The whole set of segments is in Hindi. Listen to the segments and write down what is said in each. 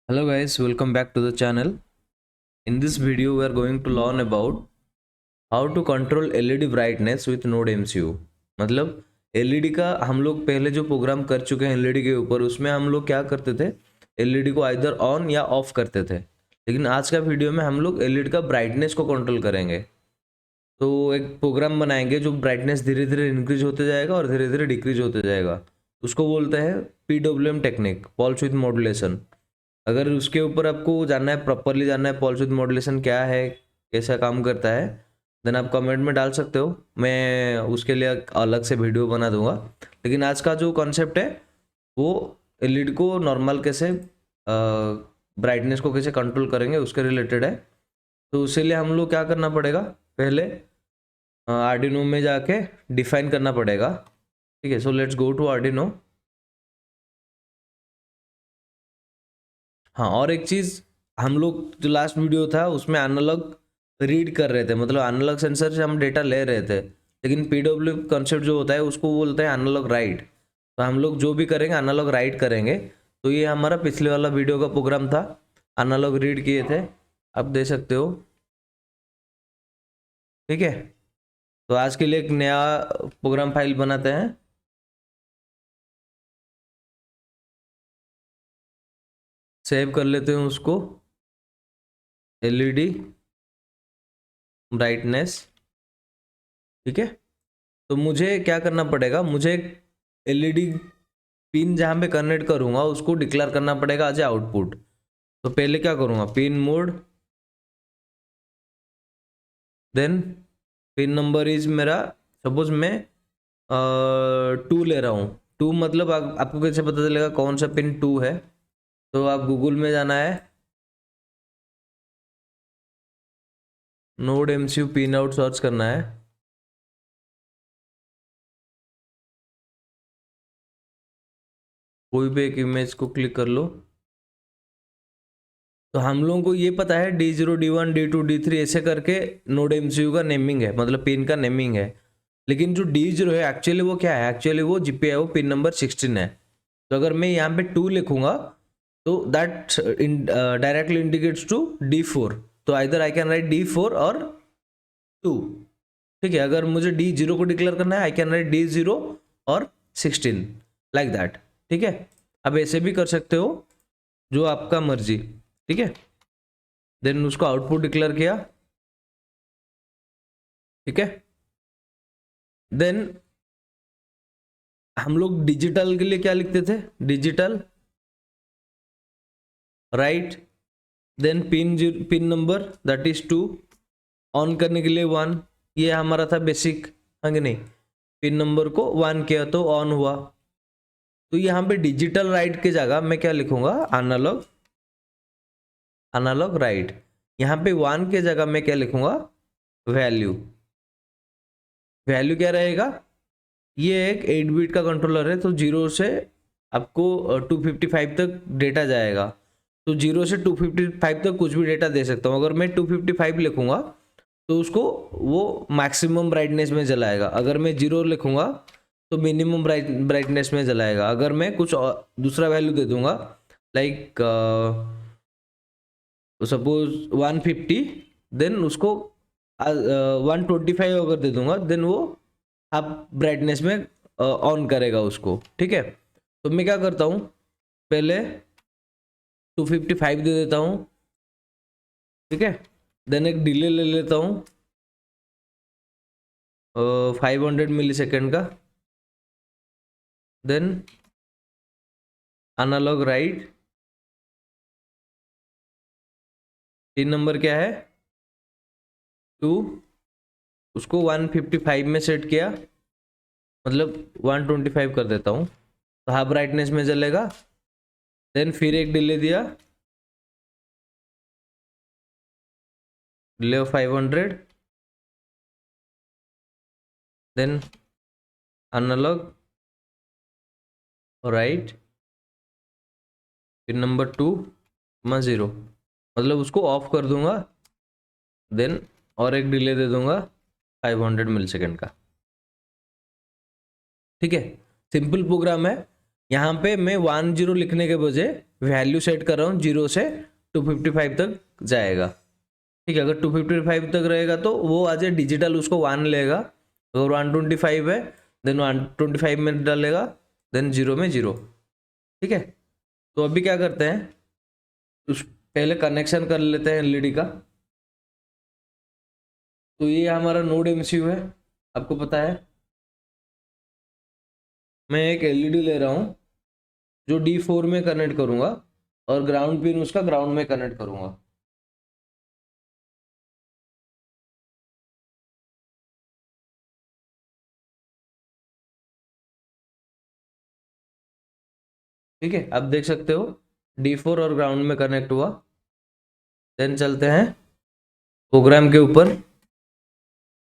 Hello guys, welcome back to the channel. In this video we are going to learn about how to control LED brightness with Node MCU. मतलब LED का हम लोग पहले जो प्रोग्राम कर चुके हैं LED के ऊपर, उसमें हम लोग क्या करते थे, LED को आइदर ऑन या ऑफ करते थे। लेकिन आज का वीडियो में हम लोग LED का ब्राइटनेस को कंट्रोल करेंगे। तो एक प्रोग्राम बनाएंगे जो ब्राइटनेस धीरे धीरे इंक्रीज होते जाएगा और धीरे धीरे डिक्रीज होते जाएगा। उसको बोलते हैं PWM technique, pulse with modulation. अगर उसके ऊपर आपको जानना है, प्रॉपरली जानना है पल्स विद मॉड्यूलेशन क्या है, कैसा काम करता है, देन आप कमेंट में डाल सकते हो। मैं उसके लिए अलग से वीडियो बना दूंगा। लेकिन आज का जो कॉन्सेप्ट है वो एलईडी को नॉर्मल कैसे, ब्राइटनेस को कैसे कंट्रोल करेंगे उसके रिलेटेड है। तो उसके लिए हम लोग क्या करना पड़ेगा, पहले आर्डिनो में जाके डिफाइन करना पड़ेगा। ठीक है, so let's go to Arduino. हाँ, और एक चीज़, हम लोग जो लास्ट वीडियो था उसमें एनालॉग रीड कर रहे थे, मतलब एनालॉग सेंसर से हम डेटा ले रहे थे। लेकिन पीडब्ल्यू कॉन्सेप्ट जो होता है उसको बोलते हैं एनालॉग राइट। तो हम लोग जो भी करेंगे एनालॉग राइट करेंगे। तो ये हमारा पिछले वाला वीडियो का प्रोग्राम था, एनालॉग रीड किए थे, आप दे सकते हो। ठीक है, तो आज के लिए एक नया प्रोग्राम फाइल बनाते हैं। सेव कर लेते हैं उसको, एलईडी ब्राइटनेस। ठीक है, तो मुझे क्या करना पड़ेगा, मुझे एलईडी पिन जहाँ पे कनेक्ट करूँगा उसको डिक्लेयर करना पड़ेगा एज ए आउटपुट। तो पहले क्या करूँगा, pin mode, then pin number is मेरा, सपोज मैं 2 ले रहा हूँ। 2 मतलब आपको कैसे पता चलेगा कौन सा पिन 2 है। तो आप गूगल में जाना है, node MCU pin out search करना है। कोई भी एक इमेज को क्लिक कर लो। तो हम लोगों को ये पता है D0, D1, D2, D3 ऐसे करके नोड एमसीयू का नेमिंग है, मतलब पिन का नेमिंग है। लेकिन जो D0 है एक्चुअली वो क्या है, एक्चुअली वो जीपीआई, वो पिन नंबर 16 है। तो अगर मैं यहाँ पे 2 लिखूंगा तो that directly indicates to D4। तो either I can write D4 और 2। ठीक है, अगर मुझे D0 को डिक्लेयर करना है आई कैन राइट D0 और 16, लाइक दैट। ठीक है, अब ऐसे भी कर सकते हो, जो आपका मर्जी। ठीक है, देन उसको आउटपुट डिक्लेयर किया। ठीक है, देन हम लोग डिजिटल के लिए क्या लिखते थे, digital write, then pin number that is 2, on करने के लिए 1। ये हमारा था बेसिक, हाँ कि नहीं। पिन नंबर को 1 किया तो ऑन हुआ। तो यहाँ पे डिजिटल राइट की जगह मैं क्या लिखूंगा, एनालॉग, एनालॉग राइट। यहाँ पे 1 के जगह मैं क्या लिखूंगा, वैल्यू। वैल्यू क्या रहेगा, ये एक 8 बिट का कंट्रोलर है, तो 0 से आपको 255 तक डेटा जाएगा। तो 0 से 255 तक कुछ भी डेटा दे सकता हूँ। अगर मैं 255 लिखूंगा तो उसको वो मैक्सिमम ब्राइटनेस में जलाएगा। अगर मैं 0 लिखूंगा तो मिनिमम ब्राइटनेस में जलाएगा। अगर मैं कुछ दूसरा वैल्यू दे दूंगा, लाइक सपोज 150, देन उसको 125 अगर दे दूंगा, देन वो आप ब्राइटनेस में ऑन करेगा उसको। ठीक है, तो मैं क्या करता हूँ, पहले 255 दे देता हूँ। ठीक है, देन एक डिले ले लेता हूँ 500 मिली सेकेंड का, then analog write. Pin number क्या है, 2, उसको 155 में सेट किया, मतलब 125 कर देता हूँ, तो हाफ ब्राइटनेस में जलेगा। देन फिर एक डिले दिया, delay 500, then analog write, pin number 2, 0, मतलब उसको ऑफ कर दूंगा। देन और एक डिले दे दूंगा 500 मिली सेकेंड का। ठीक है, सिंपल प्रोग्राम है। यहाँ पे मैं 10 लिखने के बजाय वैल्यू सेट कर रहा हूँ 0 से 255 तक जाएगा। ठीक है, अगर 255 तक रहेगा तो वो आज डिजिटल उसको 1 लेगा, अगर 125 है देन 125 में डालेगा, देन 0 में 0। ठीक है, तो अभी क्या करते हैं, उस पहले कनेक्शन कर लेते हैं एलईडी का। तो ये हमारा नोड एमसीयू है, आपको पता है। मैं एक एलईडी ले रहा हूँ जो D4 में कनेक्ट करूँगा और ग्राउंड पिन उसका ग्राउंड में कनेक्ट करूँगा। ठीक है, आप देख सकते हो D4 और ग्राउंड में कनेक्ट हुआ। देन चलते हैं प्रोग्राम के ऊपर,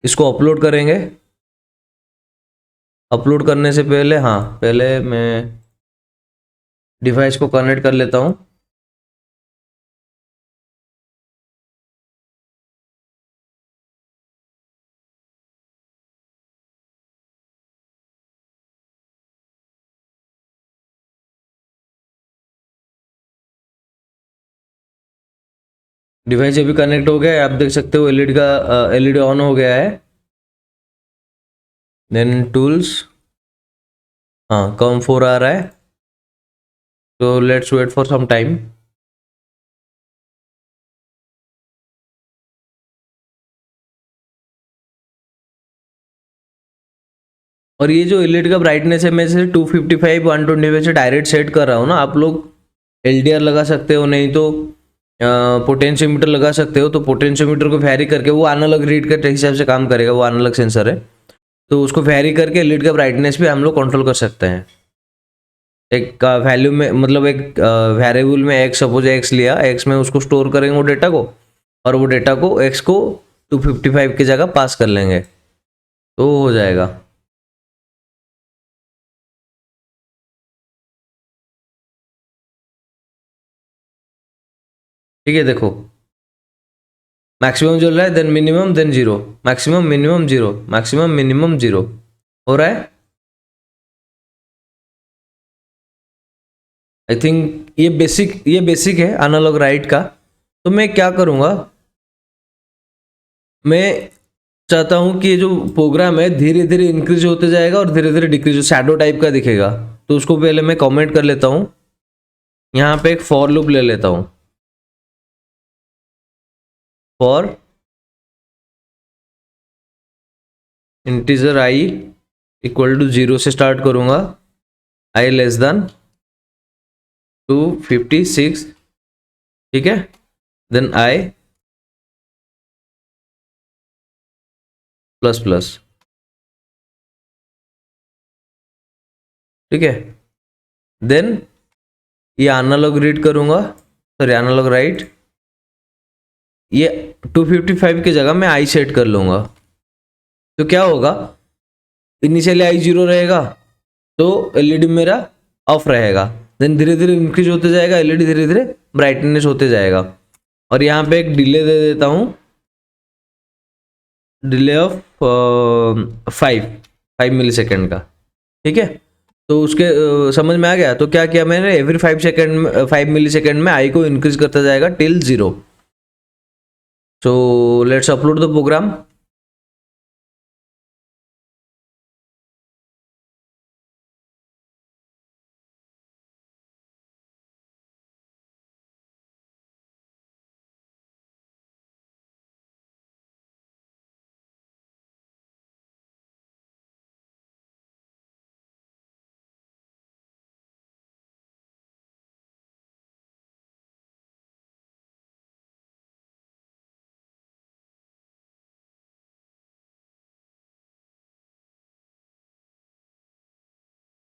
इसको अपलोड करेंगे। अपलोड करने से पहले पहले मैं डिवाइस को कनेक्ट कर लेता हूँ। डिवाइस अभी कनेक्ट हो गया है, आप देख सकते हो एलईडी ऑन हो गया है। देन टूल्स, COM4 आ रहा है, तो let's wait for some time. और ये जो एलईडी का ब्राइटनेस है मैं जैसे 255 125 से डायरेक्ट सेट कर रहा हूँ ना, आप लोग एलडीआर लगा सकते हो, नहीं तो पोटेंशियोमीटर लगा सकते हो। तो पोटेंशियोमीटर को वैरी करके, वो एनालॉग रीड के हिसाब से काम करेगा, वो एनालॉग सेंसर है, तो उसको वैरी करके एलईडी का ब्राइटनेस भी हम लोग कंट्रोल कर सकते हैं। एक वैल्यू में, मतलब एक वेरिएबल में एक्स, सपोज एक्स लिया, एक्स में उसको स्टोर करेंगे वो डेटा को, और वो डेटा को एक्स को 255 की जगह पास कर लेंगे, तो हो जाएगा। ठीक है, देखो मैक्सिमम चल रहा है, then minimum, then zero, maximum minimum zero, maximum minimum zero हो रहा है। आई थिंक ये बेसिक है एनालॉग राइट का। तो मैं क्या करूँगा, मैं चाहता हूँ कि ये जो प्रोग्राम है धीरे धीरे इंक्रीज होते जाएगा और धीरे धीरे डिक्रीज, शैडो टाइप का दिखेगा। तो उसको पहले मैं कमेंट कर लेता हूँ, यहाँ पे एक फॉर लूप ले लेता हूँ। For integer i equal to 0 से स्टार्ट करूँगा, आई लेस देन 256। ठीक है, देन आई प्लस प्लस। ठीक है, देन ये एनालॉग रीड करूँगा, सॉरी एनालॉग राइट, ये 255 की जगह मैं आई सेट कर लूँगा। तो क्या होगा, इनिशियली आई 0 रहेगा तो एलईडी मेरा ऑफ रहेगा, देन धीरे धीरे इंक्रीज होते जाएगा, एलईडी धीरे धीरे ब्राइटनेस होते जाएगा। और यहाँ पे एक डिले दे देता हूँ, डिले ऑफ 5 मिली सेकेंड का। ठीक है, तो उसके समझ में आ गया। तो क्या किया मैंने, एवरी 5 मिली सेकेंड में आई को इंक्रीज करता जाएगा till 0। So let's upload the program.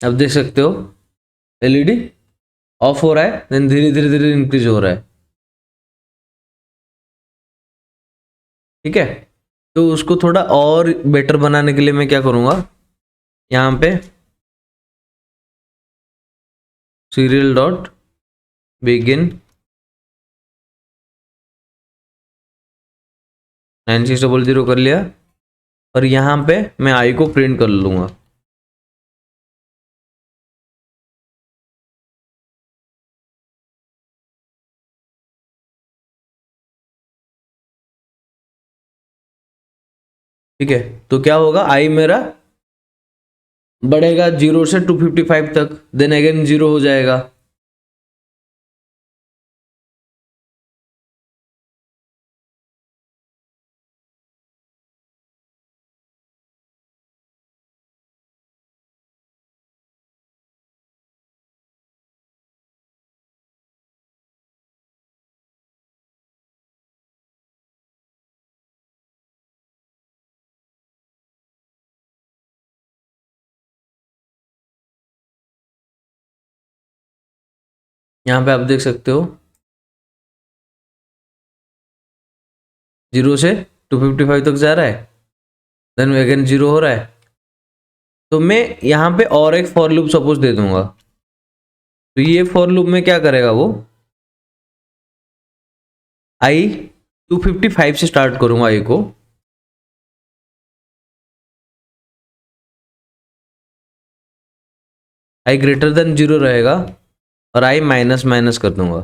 अब देख सकते हो एलईडी ऑफ हो रहा है, देन धीरे धीरे धीरे इंक्रीज हो रहा है। ठीक है, तो उसको थोड़ा और बेटर बनाने के लिए मैं क्या करूँगा, यहाँ पे सीरियल डॉट बिगिन 9600 कर लिया, और यहाँ पे मैं आई को प्रिंट कर लूँगा। ठीक है, तो क्या होगा, आई मेरा बढ़ेगा 0 से 255 तक, देन अगेन 0 हो जाएगा। यहाँ पे आप देख सकते हो 0 से 255 तक जा रहा है, देन अगेन 0 हो रहा है। तो मैं यहाँ पे और एक फॉर लूप सपोज दे दूंगा, तो ये फॉर लूप में क्या करेगा, वो आई 255 से स्टार्ट करूंगा आई को, आई ग्रेटर देन 0 रहेगा और आई माइनस माइनस कर दूंगा।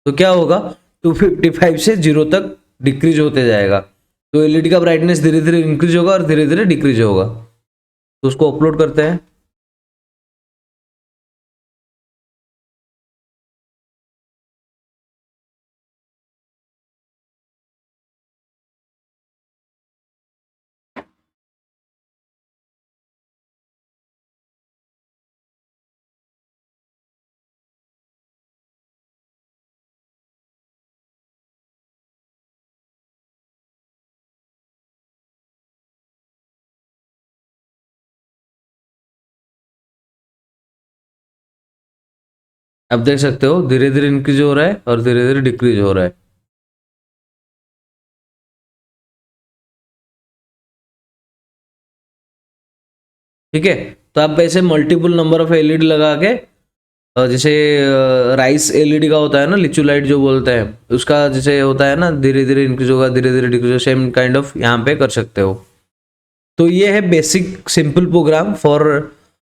तो क्या होगा, 255 से 0 तक डिक्रीज होते जाएगा। तो एलईडी का ब्राइटनेस धीरे धीरे इंक्रीज होगा और धीरे धीरे डिक्रीज होगा। तो उसको अपलोड करते हैं। आप देख सकते हो धीरे धीरे इंक्रीज हो रहा है और धीरे धीरे डिक्रीज हो रहा है। ठीक है, तो आप ऐसे मल्टीपल नंबर ऑफ एलईडी लगा के, जैसे राइस एलईडी का होता है ना, लिचू लाइट जो बोलते हैं, उसका जैसे होता है ना, धीरे धीरे इंक्रीज होगा धीरे धीरे डिक्रीज होगा, सेम काइंड ऑफ यहाँ पे कर सकते हो। तो ये है basic simple program for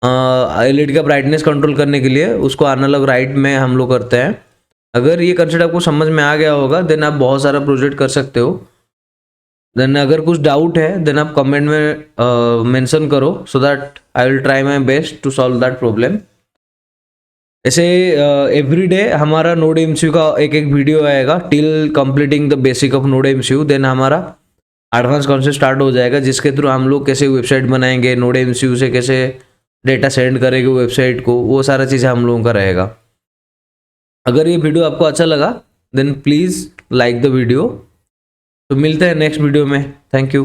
LED का ब्राइटनेस कंट्रोल करने के लिए। उसको एनालॉग राइट में हम लोग करते हैं। अगर ये कंसेप्ट आपको समझ में आ गया होगा, देन आप बहुत सारा प्रोजेक्ट कर सकते हो। देन अगर कुछ डाउट है, देन आप कमेंट में मेंशन करो, so that I will try my best to solve that problem. ऐसे एवरी डे हमारा नोड एमसीयू का एक एक वीडियो आएगा till completing the basic of node MCU. Then हमारा एडवांस कॉन्सेप्ट स्टार्ट हो जाएगा, जिसके थ्रू हम लोग कैसे वेबसाइट बनाएंगे, नोड एमसीयू से कैसे डेटा सेंड करेंगे वेबसाइट को, वो सारा चीज़ हम लोगों का रहेगा। अगर ये वीडियो आपको अच्छा लगा, then please like the video. तो मिलते हैं नेक्स्ट वीडियो में। Thank you.